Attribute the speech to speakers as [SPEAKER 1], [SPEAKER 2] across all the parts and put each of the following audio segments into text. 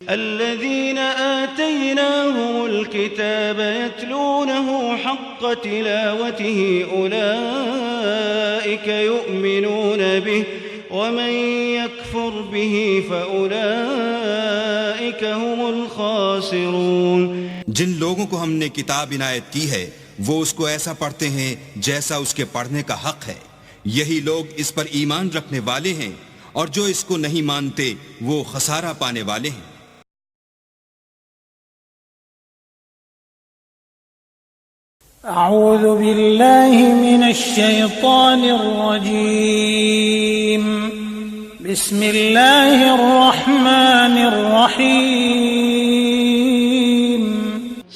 [SPEAKER 1] الذين آتيناهم الكتاب يتلونه حق تلاوته أولئك يؤمنون به ومن يكفر به فأولئك هم الخاسرون۔
[SPEAKER 2] جن لوگوں کو ہم نے کتاب عنایت کی ہے وہ اس کو ایسا پڑھتے ہیں جیسا اس کے پڑھنے کا حق ہے، یہی لوگ اس پر ایمان رکھنے والے ہیں، اور جو اس کو نہیں مانتے وہ خسارہ پانے والے ہیں۔
[SPEAKER 3] اعوذ باللہ من الشیطان الرجیم، بسم اللہ الرحمن الرحیم۔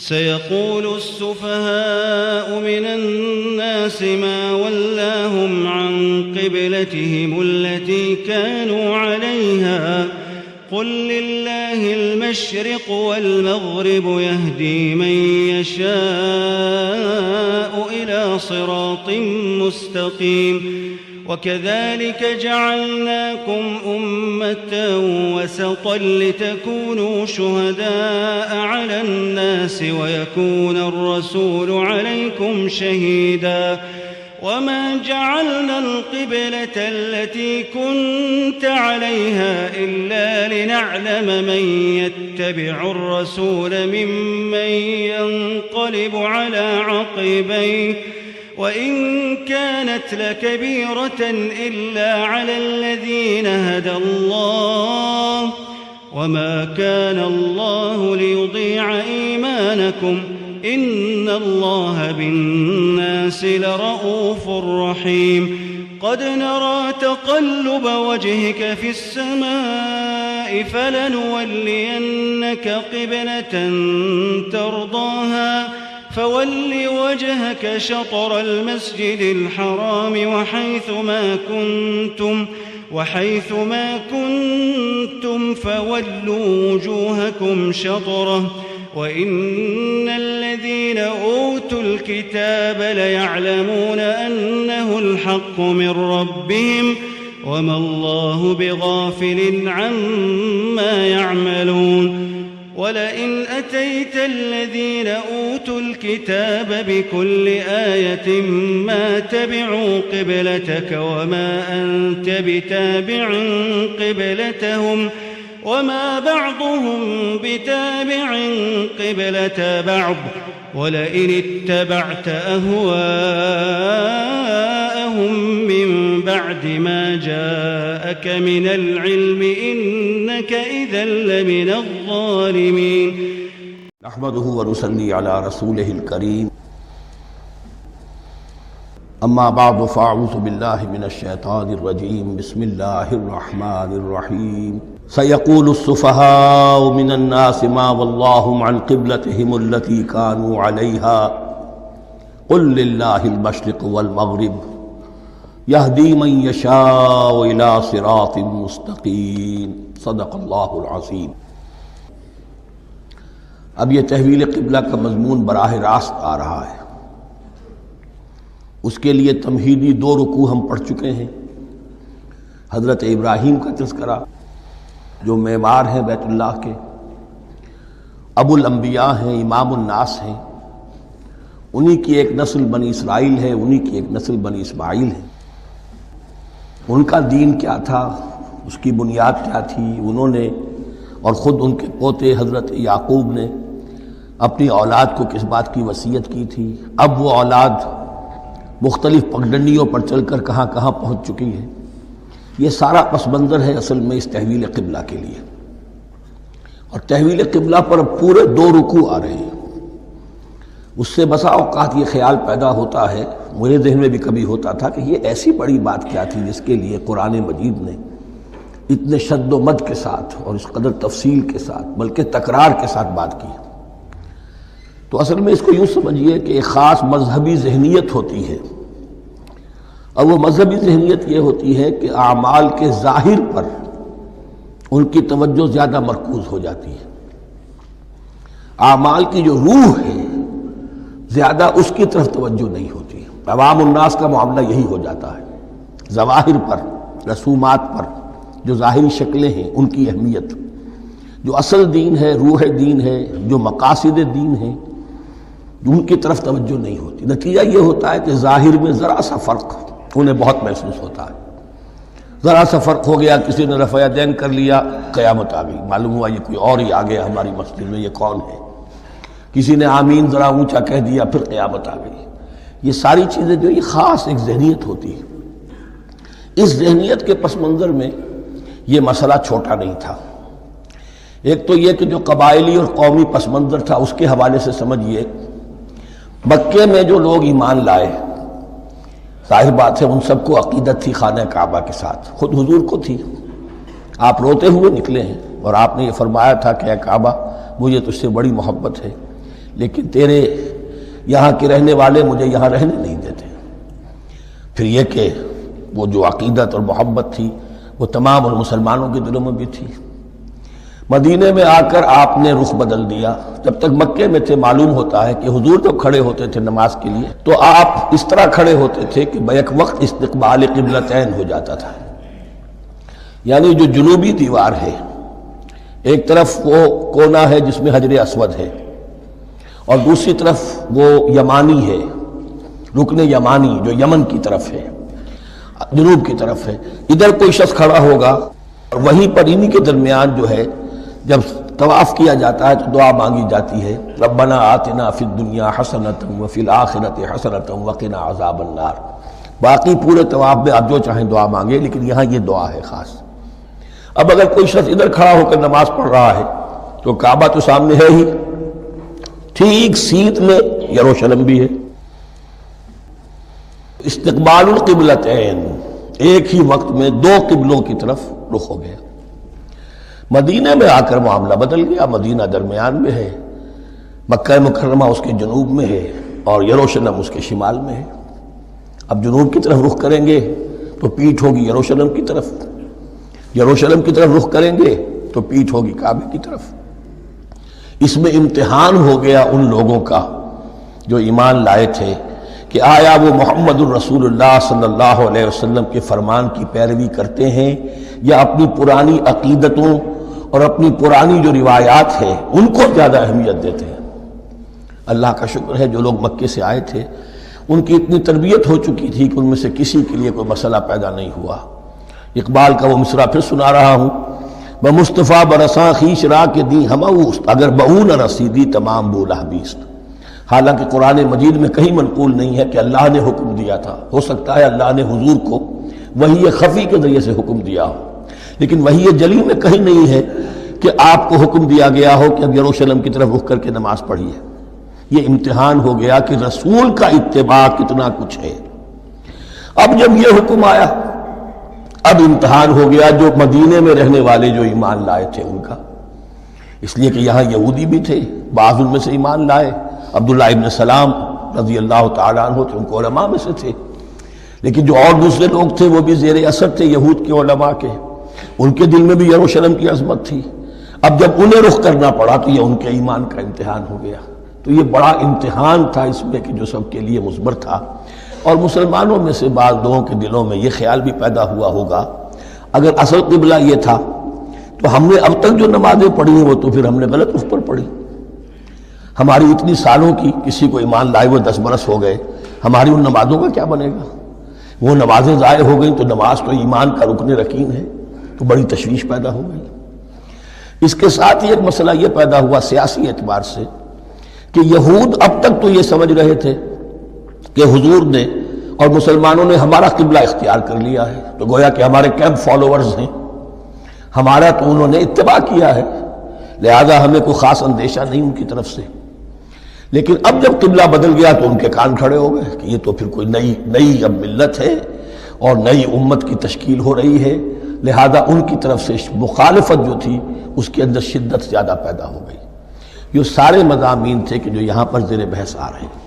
[SPEAKER 1] سيقول السفهاء من الناس ما ولاهم عن قبلتهم التي كانوا عليها قل لله المشرق والمغرب يهدي من يشاء إلى صراط مستقيم وكذلك جعلناكم أمة وسطا لتكونوا شهداء على الناس ويكون الرسول عليكم شهيدا وما جعلنا القبلة التي كنت عليها إلا لنعلم من يتبع الرسول ممن ينقلب على عقبيه وإن كانت لكبيرة إلا على الذين هدى الله وما كان الله ليضيع إيمانكم إن الله بالناس لرؤوف رحيم قد نرى تقلب وجهك في السماء فلنولينك قبلة ترضاها فول وجهك شطر المسجد الحرام وحيث ما كنتم فولوا وجوهكم شطره وإن الذين أوتوا الكتاب ليعلمون أنه الحق من ربهم وما الله بغافل عما يعملون ولئن أتيت الذين أوتوا الكتاب بكل آية ما تبعوا قبلتك وما أنت بتابع قبلتهم وما بعضهم بتابع قبلة بعض ولئن اتبعت أهواءهم من بعد ما جاءك من العلم إنك إذا لمن الظالمين۔
[SPEAKER 4] نحمده ونصلي على رسوله الكريم، اما بعد فاعوذ باللہ من الشیطان الرجیم، بسم اللہ الرحمن الرحیم۔ سيقول السفهاء من الناس ما ولاهم عن قبلتهم التي كانوا عليها قل لله المشرق والمغرب يهدي من يشاء إلى صراط مستقيم صدق اللہ العظیم۔ اب یہ تحویل قبلہ کا مضمون براہ راست آ رہا ہے، اس کے لیے تمہیدی 2 رکوع ہم پڑھ چکے ہیں۔ حضرت ابراہیم کا تذکرہ جو معمار ہیں بیت اللہ کے، ابو الانبیاء ہیں، امام الناس ہیں، انہی کی ایک نسل بنی اسرائیل ہے، انہی کی ایک نسل بنی اسماعیل ہے۔ ان کا دین کیا تھا، اس کی بنیاد کیا تھی، انہوں نے اور خود ان کے پوتے حضرت یعقوب نے اپنی اولاد کو کس بات کی وصیت کی تھی، اب وہ اولاد مختلف پگڈنڈیوں پر چل کر کہاں کہاں پہنچ چکی ہے، یہ سارا پس منظر ہے اصل میں اس تحویل قبلہ کے لیے۔ اور تحویل قبلہ پر پورے 2 رکوع آ رہے ہیں۔ اس سے بسا اوقات یہ خیال پیدا ہوتا ہے، میرے ذہن میں بھی کبھی ہوتا تھا کہ یہ ایسی بڑی بات کیا تھی جس کے لیے قرآن مجید نے اتنے شد و مد کے ساتھ اور اس قدر تفصیل کے ساتھ بلکہ تکرار کے ساتھ بات کی۔ تو اصل میں اس کو یوں سمجھیے کہ ایک خاص مذہبی ذہنیت ہوتی ہے، اور وہ مذہبی ذہنیت یہ ہوتی ہے کہ اعمال کے ظاہر پر ان کی توجہ زیادہ مرکوز ہو جاتی ہے، اعمال کی جو روح ہے زیادہ اس کی طرف توجہ نہیں ہوتی۔ عوام الناس کا معاملہ یہی ہو جاتا ہے، ظواہر پر، رسومات پر، جو ظاہری شکلیں ہیں ان کی اہمیت، جو اصل دین ہے، روح دین ہے، جو مقاصد دین ہیں، ان کی طرف توجہ نہیں ہوتی۔ نتیجہ یہ ہوتا ہے کہ ظاہر میں ذرا سا فرق انہیں بہت محسوس ہوتا ہے، ذرا سا فرق ہو گیا، کسی نے رفع یدین کر لیا، قیامت آ گئی، معلوم ہوا یہ کوئی اور ہی آ گیا ہماری مسجد میں، یہ کون ہے؟ کسی نے آمین ذرا اونچا کہہ دیا، پھر قیامت آ گئی۔ یہ ساری چیزیں جو یہ خاص ایک ذہنیت ہوتی ہے، اس ذہنیت کے پس منظر میں یہ مسئلہ چھوٹا نہیں تھا۔ ایک تو یہ کہ جو قبائلی اور قومی پس منظر تھا اس کے حوالے سے سمجھیے، مکے میں جو لوگ ایمان لائے، ظاہر بات ہے ان سب کو عقیدت تھی خانہ کعبہ کے ساتھ، خود حضور کو تھی۔ آپ روتے ہوئے نکلے ہیں اور آپ نے یہ فرمایا تھا کہ اے کعبہ مجھے تجھ سے بڑی محبت ہے، لیکن تیرے یہاں کے رہنے والے مجھے یہاں رہنے نہیں دیتے۔ پھر یہ کہ وہ جو عقیدت اور محبت تھی وہ تمام اور مسلمانوں کے دلوں میں بھی تھی۔ مدینے میں آ کر آپ نے رخ بدل دیا۔ جب تک مکے میں تھے معلوم ہوتا ہے کہ حضور جب کھڑے ہوتے تھے نماز کے لیے تو آپ اس طرح کھڑے ہوتے تھے کہ بیک وقت استقبال قبلتین ہو جاتا تھا، یعنی جو جنوبی دیوار ہے ایک طرف وہ کونا ہے جس میں حجر اسود ہے اور دوسری طرف وہ یمانی ہے، رکن یمانی جو یمن کی طرف ہے، جنوب کی طرف ہے۔ ادھر کوئی شخص کھڑا ہوگا اور وہیں پر انہی کے درمیان جو ہے جب طواف کیا جاتا ہے تو دعا مانگی جاتی ہے، ربنا آتنا فی الدنیا حسنۃ وفی الآخرۃ حسنۃ وقنا عذاب النار۔ باقی پورے طواف میں آپ جو چاہیں دعا مانگے، لیکن یہاں یہ دعا ہے خاص۔ اب اگر کوئی شخص ادھر کھڑا ہو کر نماز پڑھ رہا ہے تو کعبہ تو سامنے ہے ہی، ٹھیک سیت میں یروشلم بھی ہے۔ استقبال القبلتین، ایک ہی وقت میں دو قبلوں کی طرف رخ ہو گیا۔ مدینہ میں آ کر معاملہ بدل گیا، مدینہ درمیان میں ہے، مکہ مکرمہ اس کے جنوب میں ہے اور یروشلم اس کے شمال میں ہے۔ اب جنوب کی طرف رخ کریں گے تو پیٹھ ہوگی یروشلم کی طرف، یروشلم کی طرف رخ کریں گے تو پیٹھ ہوگی کعبے کی طرف۔ اس میں امتحان ہو گیا ان لوگوں کا جو ایمان لائے تھے کہ آیا وہ محمد الرسول اللہ صلی اللہ علیہ وسلم کے فرمان کی پیروی کرتے ہیں یا اپنی پرانی عقیدتوں اور اپنی پرانی جو روایات ہیں ان کو زیادہ اہمیت دیتے ہیں۔ اللہ کا شکر ہے جو لوگ مکے سے آئے تھے ان کی اتنی تربیت ہو چکی تھی کہ ان میں سے کسی کے لیے کوئی مسئلہ پیدا نہیں ہوا۔ اقبال کا وہ مصرع پھر سنا رہا ہوں، بمصطفیٰ برساں خیش را کے دی ہماوست، اگر بہو نہ رسیدی تمام بولہ بیست۔ حالانکہ قرآن مجید میں کہیں منقول نہیں ہے کہ اللہ نے حکم دیا تھا، ہو سکتا ہے اللہ نے حضور کو وحی خفی کے ذریعے سے حکم دیا ہو، لیکن وحی جلی میں کہیں نہیں ہے کہ آپ کو حکم دیا گیا ہو کہ اب یروشلم کی طرف رخ کر کے نماز پڑھیے۔ یہ امتحان ہو گیا کہ رسول کا اتباع کتنا کچھ ہے۔ اب جب یہ حکم آیا اب امتحان ہو گیا جو مدینے میں رہنے والے جو ایمان لائے تھے ان کا، اس لیے کہ یہاں یہودی بھی تھے، بعض ان میں سے ایمان لائے، عبداللہ ابن سلام رضی اللہ تعالیٰ عنہ تھے، ان کو علماء میں سے تھے، لیکن جو اور دوسرے لوگ تھے وہ بھی زیر اثر تھے یہود کے علماء کے، ان کے دل میں بھی یروشلم کی عظمت تھی۔ اب جب انہیں رخ کرنا پڑا تو یہ ان کے ایمان کا امتحان ہو گیا۔ تو یہ بڑا امتحان تھا اس میں کہ جو سب کے لیے مثبر تھا، اور مسلمانوں میں سے بعض لوگوں کے دلوں میں یہ خیال بھی پیدا ہوا ہوگا اگر اصل قبلہ یہ تھا تو ہم نے اب تک جو نمازیں پڑھی ہیں وہ تو پھر ہم نے غلط رخ پر پڑھی۔ ہماری اتنی سالوں کی کسی کو ایمان لائے ہوئے 10 برس ہو گئے، ہماری ان نمازوں کا کیا بنے گا؟ وہ نمازیں ضائع ہو گئیں تو نماز تو ایمان کا رکن رکین ہے، تو بڑی تشویش پیدا ہو گئی۔ اس کے ساتھ ہی ایک مسئلہ یہ پیدا ہوا سیاسی اعتبار سے کہ یہود اب تک تو یہ سمجھ رہے تھے کہ حضور نے اور مسلمانوں نے ہمارا قبلہ اختیار کر لیا ہے، تو گویا کہ ہمارے کیمپ فالوورز ہیں، ہمارا تو انہوں نے اتباع کیا ہے، لہذا ہمیں کوئی خاص اندیشہ نہیں ان کی طرف سے۔ لیکن اب جب قبلہ بدل گیا تو ان کے کان کھڑے ہو گئے کہ یہ تو پھر کوئی نئی اب ملت ہے اور نئی امت کی تشکیل ہو رہی ہے، لہذا ان کی طرف سے مخالفت جو تھی اس کے اندر شدت زیادہ پیدا ہو گئی۔ یہ سارے مضامین تھے کہ جو یہاں پر زیر بحث آ رہے ہیں۔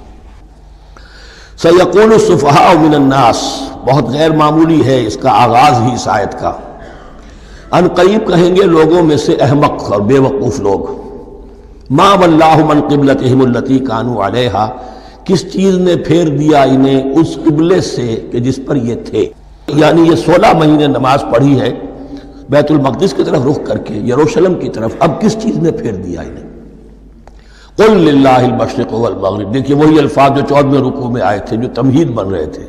[SPEAKER 4] سَيَقُولُ السُّفَهَاءُ مِنَ النَّاسِ، بہت غیر معمولی ہے اس کا آغاز ہی اس آیت کا۔ ان قریب کہیں گے لوگوں میں سے احمق اور بے وقوف لوگ، ما وَاللَّهُ مَنْ قِبْلَتِهِمُ الَّتِي كَانُوا عَلَيْهَا، کس چیز نے پھیر دیا انہیں اس قبلے سے کہ جس پر یہ تھے۔ یعنی یہ 16 مہینے نماز پڑھی ہے بیت المقدس کی طرف رخ کر کے یروشلم کی طرف اب کس چیز نے پھیر دیا انہیں؟ قل للہ المشرق والمغرب، دیکھیے وہی الفاظ جو 14ویں رکوع میں آئے تھے جو تمہید بن رہے تھے،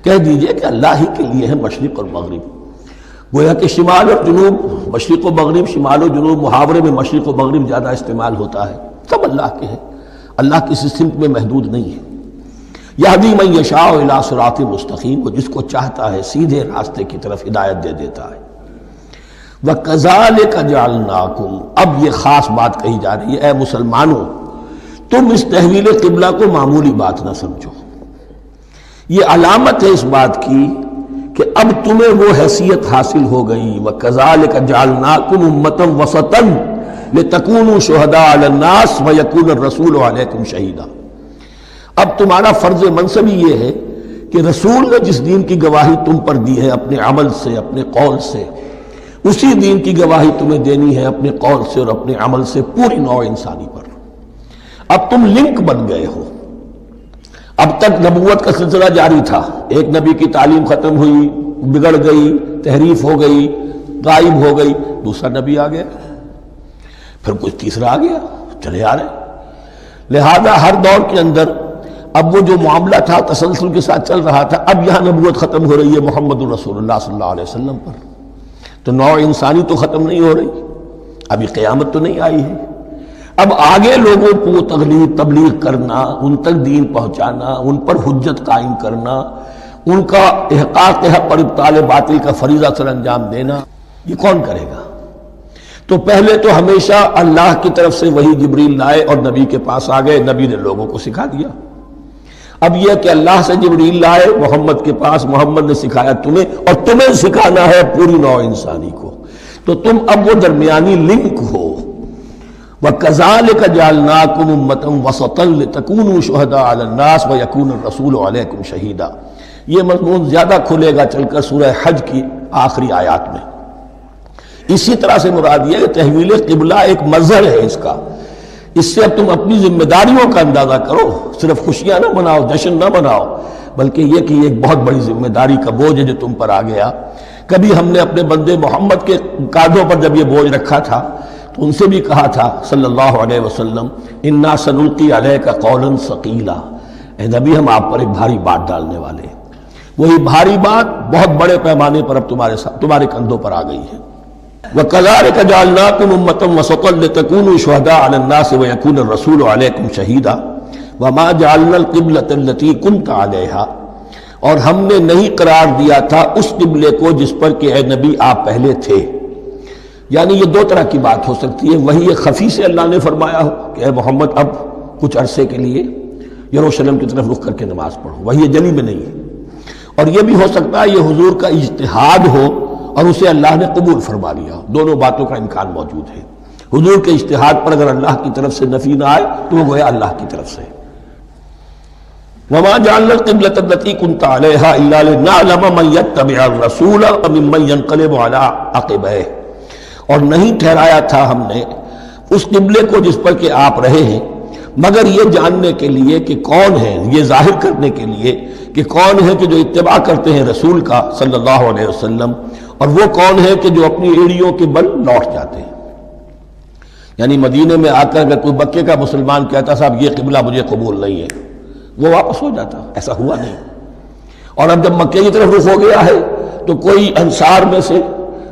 [SPEAKER 4] کہہ دیجئے کہ اللہ ہی کے لیے ہے مشرق اور مغرب۔ گویا کہ شمال اور جنوب، مشرق و مغرب، شمال و جنوب، محاورے میں مشرق و مغرب زیادہ استعمال ہوتا ہے، سب اللہ کے ہیں، اللہ کسی سمت میں محدود نہیں ہے۔ یہدی من یشاء الی صراط مستقیم، وہ جس کو چاہتا ہے سیدھے راستے کی طرف ہدایت دے دیتا ہے۔ وَكَذَلِكَ جَعَلْنَاكُمْ، اب یہ خاص بات کہی جا رہی ہے، اے مسلمانوں تم اس تحویل قبلہ کو معمولی بات نہ سمجھو، یہ علامت ہے اس بات کی کہ اب تمہیں وہ حیثیت حاصل ہو گئی۔ وَكَذَلِكَ جَعَلْنَاكُمْ أُمَّةً وَسَطًا لِتَكُونُوا شُهَدَاءَ عَلَى النَّاسِ وَيَكُونَ الرَّسُولُ عَلَيْكُمْ شَهِيدًا۔ اب تمہارا فرض منصب یہ ہے کہ رسول نے جس دین کی گواہی تم پر دی ہے اپنے عمل سے، اپنے قول سے، اسی دین کی گواہی تمہیں دینی ہے اپنے قول سے اور اپنے عمل سے پوری نوع انسانی پر۔ اب تم لنک بن گئے ہو۔ اب تک نبوت کا سلسلہ جاری تھا، ایک نبی کی تعلیم ختم ہوئی، بگڑ گئی، تحریف ہو گئی، غائب ہو گئی، دوسرا نبی آ گیا، پھر کچھ تیسرا آ گیا، چلے آ رہے۔ لہذا ہر دور کے اندر اب وہ جو معاملہ تھا تسلسل کے ساتھ چل رہا تھا، اب یہاں نبوت ختم ہو رہی ہے محمد رسول اللہ صلی اللہ علیہ وسلم پر، تو نوع انسانی تو ختم نہیں ہو رہی، ابھی قیامت تو نہیں آئی ہے۔ اب آگے لوگوں کو تبلیغ کرنا، ان تک دین پہنچانا، ان پر حجت قائم کرنا، ان کا احقاق حق اور ابطال باطل کا فریضہ سر انجام دینا، یہ کون کرے گا؟ تو پہلے تو ہمیشہ اللہ کی طرف سے وہی جبریل لائے اور نبی کے پاس آ گئے، نبی نے لوگوں کو سکھا دیا۔ اب یہ کہ اللہ سے جبریل لائے محمد کے پاس، محمد نے سکھایا تمہیں، اور تمہیں سکھانا ہے پوری نوع انسانی کو، تو تم اب وہ درمیانی لنک ہو۔ وَكَذَلِكَ جَعَلْنَاكُمْ أُمَّةً وَسَطًا لِتَكُونُوا شُهَدَاءَ عَلَى النَّاسِ وَيَكُونَ الرَّسُولُ عَلَيْكُمْ شَهِيدًا۔ یہ مضمون زیادہ کھلے گا چل کر سورہ حج کی آخری آیات میں۔ اسی طرح سے مراد یہ ہے کہ تحویل قبلہ ایک مظہر ہے اس کا، اس سے اب تم اپنی ذمہ داریوں کا اندازہ کرو، صرف خوشیاں نہ مناؤ، جشن نہ مناؤ، بلکہ یہ کہ یہ ایک بہت بڑی ذمہ داری کا بوجھ ہے جو تم پر آ گیا۔ کبھی ہم نے اپنے بندے محمد کے کاندھوں پر جب یہ بوجھ رکھا تھا تو ان سے بھی کہا تھا صلی اللہ علیہ وسلم، اِنَّا سَنُلْقِي عَلَيْكَ قَوْلًا ثَقِيلًا، اے نبی ہم آپ پر ایک بھاری بات ڈالنے والے ہیں۔ وہی بھاری بات بہت بڑے پیمانے پر اب تمہارے کندھوں پر آ گئی ہے۔ وَكَذَلِكَ جَعَلْنَاكُمْ أُمَّةً وَسَطًا لِتَكُونُوا شُهَدَاءَ عَلَى النَّاسِ وَيَكُونَ الرَّسُولُ عَلَيْكُمْ شَهِيدًا وَمَا جَعَلْنَا الْقِبْلَةَ الَّتِي كُنْتَ عَلَيْهَا، اور ہم نے نہیں قرار دیا تھا اس قبلے کو جس پر کہ اے نبی آپ پہلے تھے۔ یعنی یہ دو طرح کی بات ہو سکتی ہے، وہی ایک خفی سے اللہ نے فرمایا ہو کہ اے محمد اب کچھ عرصے کے لیے یروشلم کی طرف رخ کر کے نماز پڑھو، وہی جلی میں نہیں ہے، اور یہ بھی ہو سکتا ہے یہ حضور کا اجتہاد ہو اور اسے اللہ نے قبول فرما لیا، دونوں باتوں کا امکان موجود ہے۔ حضور کے اجتہاد پر اگر اللہ کی طرف سے نفی نہ آئے تو وہ گویا اللہ کی طرف سے۔ وَمَا جَعَلْنَا الْقِبْلَةَ الَّتِي كُنْتَ عَلَيْهَا إِلَّا لِنَعْلَمَ مَن يَتَّبِعُ الرَّسُولَ وَمِمَّن يَنقَلِبُ عَلَىٰ عَقِبَيْهِ، اور نہیں ٹھہرایا تھا ہم نے اس قبلے کو جس پر کہ آپ رہے ہیں مگر یہ جاننے کے لیے کہ کون ہے، یہ ظاہر کرنے کے لیے کہ کون ہے کہ جو اتباع کرتے ہیں رسول کا صلی اللہ علیہ وسلم، اور وہ کون ہے کہ جو اپنی ایڑیوں کے بل لوٹ جاتے ہیں۔ یعنی مدینے میں آ کر اگر کوئی مکے کا مسلمان کہتا صاحب یہ قبلہ مجھے قبول نہیں ہے، وہ واپس ہو جاتا، ایسا ہوا نہیں۔ اور اب جب مکے کی طرف رخ ہو گیا ہے تو کوئی انصار میں سے،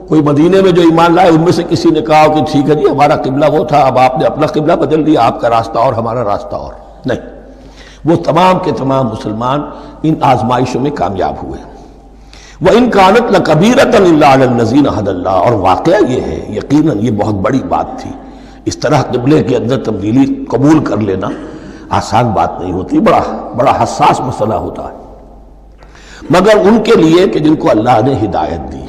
[SPEAKER 4] کوئی مدینے میں جو ایمان لائے ان میں سے کسی نے کہا کہ ٹھیک ہے جی ہمارا قبلہ وہ تھا، اب آپ نے اپنا قبلہ بدل دیا، آپ کا راستہ اور ہمارا راستہ اور، نہیں، وہ تمام کے تمام مسلمان ان آزمائشوں میں کامیاب ہوئے۔ وَإِن كَانَتْ لَكَبِيرَةً إِلَّا عَلَى الَّذِينَ هَدَى اللَّهُ، اور واقعہ یہ ہے یقیناً یہ بہت بڑی بات تھی، اس طرح قبلے کے اندر تبدیلی قبول کر لینا آسان بات نہیں ہوتی، بڑا حساس مسئلہ ہوتا ہے، مگر ان کے لیے کہ جن کو اللہ نے ہدایت دی۔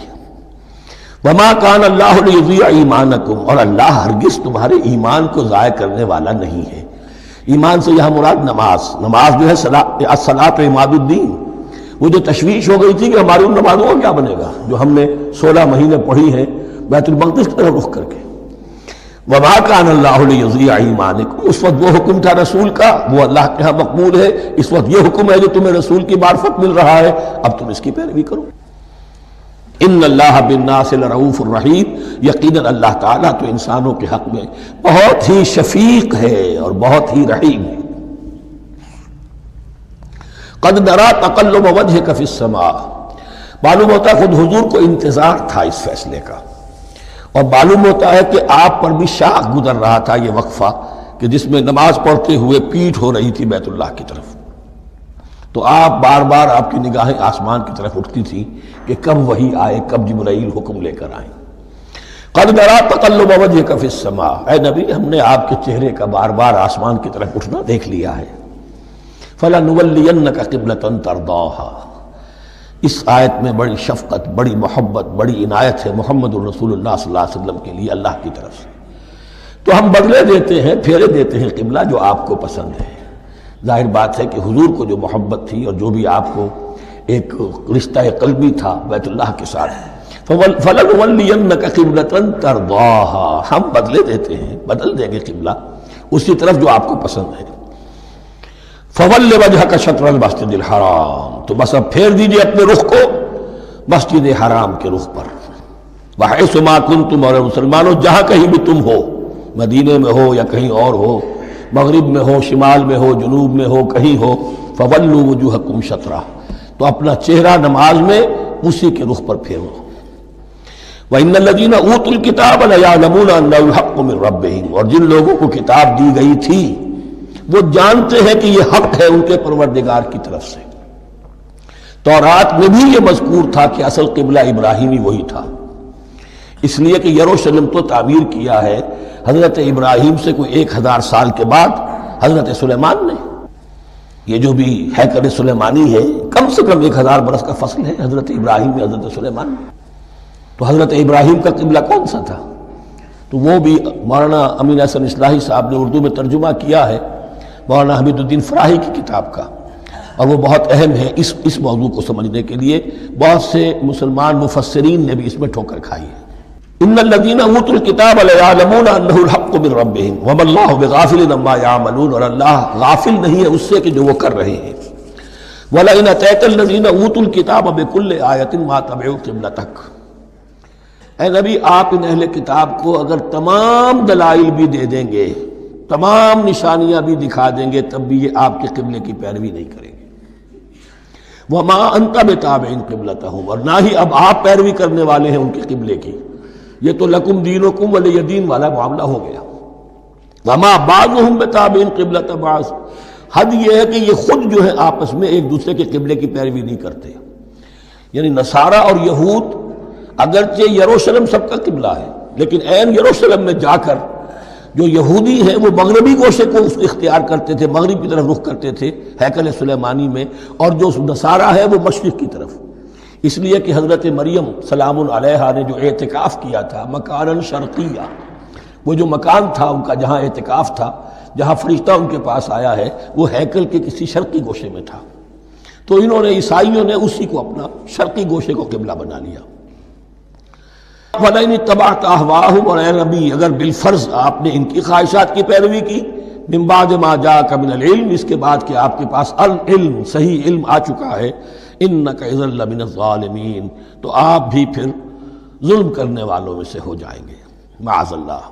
[SPEAKER 4] وَمَا كَانَ اللَّهُ لِيُضِيعَ إِيمَانَكُمْ، اور اللہ ہرگز تمہارے ایمان کو ضائع کرنے والا نہیں ہے۔ ایمان سے یہاں مراد نماز جو ہے الصلاۃ عماد الدین، وہ جو تشویش ہو گئی تھی کہ ہماری ان نمازوں کا کیا بنے گا جو ہم نے 16 مہینے پڑھی ہیں بیت المقدس کی طرف رخ کر کے۔ وَمَا كَانَ اللَّهُ لِيُضِيعَ إِيمَانَكُمْ، اس وقت وہ حکم تھا رسول کا، وہ اللہ کے ہاں مقبول ہے، اس وقت یہ حکم ہے جو تمہیں رسول کی معرفت مل رہا ہے، اب تم اس کی پیروی کرو۔ ان اللہ بالناس لرؤوف الرحیم، یقیناً اللہ تعالیٰ تو انسانوں کے حق میں بہت ہی شفیق ہے اور بہت ہی رحیم ہے۔ قد نرى تقلب وجهك في السماء، معلوم ہوتا ہے خود حضور کو انتظار تھا اس فیصلے کا، اور معلوم ہوتا ہے کہ آپ پر بھی شاخ گزر رہا تھا یہ وقفہ کہ جس میں نماز پڑھتے ہوئے پیٹھ ہو رہی تھی بیت اللہ کی طرف، تو آپ بار بار آپ کی نگاہیں آسمان کی طرف اٹھتی تھی کہ کب وحی آئے، کب جبرائیل حکم لے کر آئیں۔ قد نرى تقلب وجهك في السماء، اے نبی ہم نے آپ کے چہرے کا بار بار آسمان کی طرف اٹھنا دیکھ لیا ہے۔ فَلَنُوَلِّيَنَّكَ قِبْلَةً تَرْضَاهَا، اس آیت میں بڑی شفقت، بڑی محبت، بڑی عنایت ہے محمد الرسول اللہ صلی اللہ علیہ وسلم کے لیے اللہ کی طرف سے۔ تو ہم بدلے دیتے ہیں، پھیرے دیتے ہیں قبلہ جو آپ کو پسند ہے۔ ظاہر بات ہے کہ حضور کو جو محبت تھی اور جو بھی آپ کو ایک رشتہ قلبی تھا بیت اللہ کے ساتھ، فَلَنُوَلِّيَنَّكَ قِبْلَةً تَرْضَاهَا، ہم بدلے دیتے ہیں، بدل دیں گے قبلہ اسی طرف جو آپ کو پسند ہے۔ فَوَلِّ وَجْهَكَ شَطْرَ الْمَسْجِدِ الْحَرَامِ، تو بس اب پھیر دیجئے اپنے رخ کو مسجد حرام کے رخ پر۔ وَحَيْثُ مَا كُنْتُمْ، اور مسلمانوں جہاں کہیں بھی تم ہو، مدینے میں ہو یا کہیں اور ہو، مغرب میں ہو، شمال میں ہو، جنوب میں ہو، کہیں ہو، فَوَلُّوا وُجُوهَكُمْ شَطْرَهُ، تو اپنا چہرہ نماز میں اسی کے رخ پر پھیرو۔ وَإِنَّ الَّذِينَ أُوتُوا الْكِتَابَ لَيَعْلَمُونَ أَنَّهُ الْحَقُّ مِنْ رَبِّهِمْ، اور جن لوگوں کو کتاب دی گئی تھی وہ جانتے ہیں کہ یہ حق ہے ان کے پروردگار کی طرف سے۔ تورات میں بھی یہ مذکور تھا کہ اصل قبلہ ابراہیمی وہی تھا، اس لیے کہ یروشلم تو تعمیر کیا ہے حضرت ابراہیم سے کوئی 1000 سال کے بعد حضرت سلیمان نے۔ یہ جو بھی ہیکل سلیمانی ہے کم سے کم 1000 برس کا فصل ہے حضرت ابراہیم میں حضرت سلیمان میں۔ تو حضرت ابراہیم کا قبلہ کون سا تھا؟ تو وہ بھی مولانا امین حسن اصلاحی صاحب نے اردو میں ترجمہ کیا ہے مولانا حمید الدین فراہی کی کتاب کا، اور وہ بہت اہم ہے اس موضوع کو سمجھنے کے لیے۔ بہت سے مسلمان مفسرین نے بھی اس میں ٹھوکر کھائی ہے۔ ان الذین اوتوا الکتاب لیعلمون انہ الحق من ربہم وما اللہ بغافل عما یعملون، اور اللہ غافل نہیں ہے اس سے کہ جو وہ کر رہے ہیں۔ ولئن اتیت الذین اوتوا الکتاب بکل آیۃ ما تبعوا قبلتک، اے نبی آپ ان اہل کتاب کو اگر تمام دلائل بھی دے دیں گے، تمام نشانیاں بھی دکھا دیں گے، تب بھی یہ آپ کے قبلے کی پیروی نہیں کریں گے۔ وما انت بتابع قبلتہم، اور نہ ہی اب آپ پیروی کرنے والے ہیں ان کے قبلے کی۔ یہ تو لکم دینکم ولی دین والا معاملہ ہو گیا۔ وما بعضهم بتابع قبلۃ بعض، حد یہ ہے کہ یہ خود جو ہے آپس میں ایک دوسرے کے قبلے کی پیروی نہیں کرتے۔ یعنی نصارہ اور یہود اگرچہ یروشلم سب کا قبلہ ہے، لیکن عین یروشلم میں جا کر جو یہودی ہیں وہ مغربی گوشے کو اختیار کرتے تھے، مغرب کی طرف رخ کرتے تھے ہیکل سلیمانی میں، اور جو نصارہ ہے وہ مشرق کی طرف۔ اس لیے کہ حضرت مریم سلام علیہا نے جو اعتکاف کیا تھا مکاناً شرقیہ، وہ جو مکان تھا ان کا جہاں اعتکاف تھا، جہاں فرشتہ ان کے پاس آیا ہے، وہ ہیکل کے کسی شرقی گوشے میں تھا۔ تو انہوں نے عیسائیوں نے اسی کو اپنا شرقی گوشے کو قبلہ بنا لیا۔ وَلَئِنِ اتَّبَعْتَ أَهْوَاءَهُمْ، اور اے نبی اگر بالفرض آپ نے ان کی خواہشات کی پیروی کی، من بعد ما جاءك من العلم، اس کے بعد کہ آپ کے پاس العلم صحیح علم آ چکا ہے، انك اذا لمن الظالمین، تو آپ بھی پھر ظلم کرنے والوں میں سے ہو جائیں گے، معاذ اللہ۔